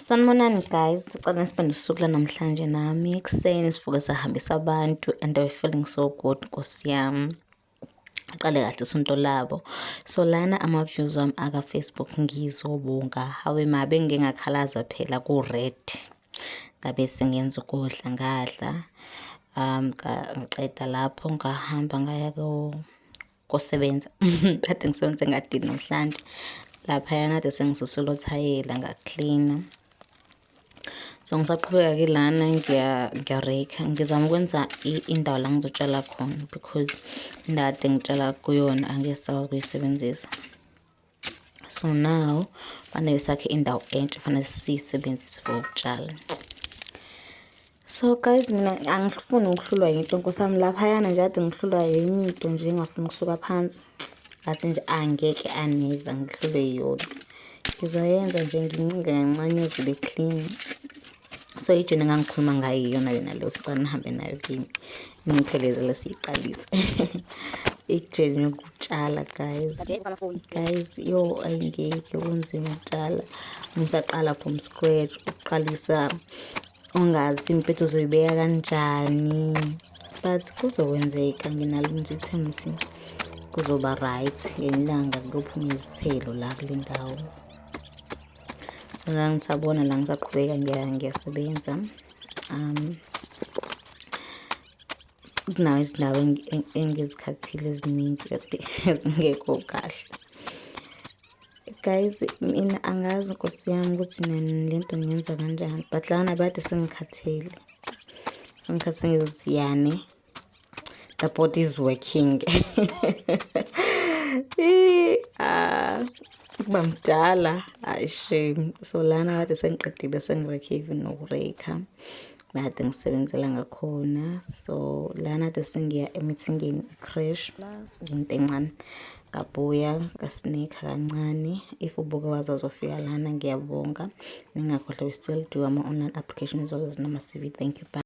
Sanibonani guys, sicela ngisipende usuku lanamhlanje nami ekuseni sivuke sahambisa abantu and they were feeling so good. Nkosi yami aqale kahle isonto labo. So lana ama-views wami aka-Facebook ngizobonga hawe mabe ngike ngakhalaza phela ku-red ngabe sengenza ukudla ngadla ngaqeda lapho ngahamba ngaya kosebenza kade ngisebenza engadini namhlanje laphayana kade sengisusela othayela ngaklina. So ngisaqhubeka-ke lana ngiyareka ngizama ukwenza indawo la ngizotshala khona because indawo kade ngitshala kuyona angesakwazi ukuyisebenzisa. So now fanele sakhe indawo entsha fanele siyisebenzise for ukutshala. So guys, mina angifuni ukuhlulwa into nkosami laphayana nje kade ngihlulwa yenye into nje engafuni ukusuka phansi ngathi nje angeke aneva ngihlulwe yona. Ngizoyenza nje ngincinge kancane izobe clean. So ijene engangikhuluma ngayo iyona lena leyo sicela nihambe nayo kimi ningiphelezele siyiqalise. Ijene yokutshala guys yo ayingeke kunzima ukutshala umsaqala from scratch uqalisa ungazi impethu uzoyibeka kanjani but kuzokwenzeka nginalo nje ithemba ukuthi kuzoba right ngelanga kuyophuma izithelo la kule ndawo. La ngithabona la ngisaqhubeka ngiyasebenza kunawo izindawo engizikhathile eziningi kade ezingekho kahle. Guys mina angazi nkosi yami ukuthi lento ngiyenza kanjani but lana bade sengikhathele ngizothi yani the body is working. Kuba mdala shame. So lana kade sengiqedile sengireke even nokureka kade ngisebenzela ngakhona. So lana kade sengiya emithingeni crash into encane ngabuya ngasinika kancane. If ubuke wazi uzofika lana ngiyabonga ningakhohlwa we still do ama online application as well as nama CV. Thank you. Bye.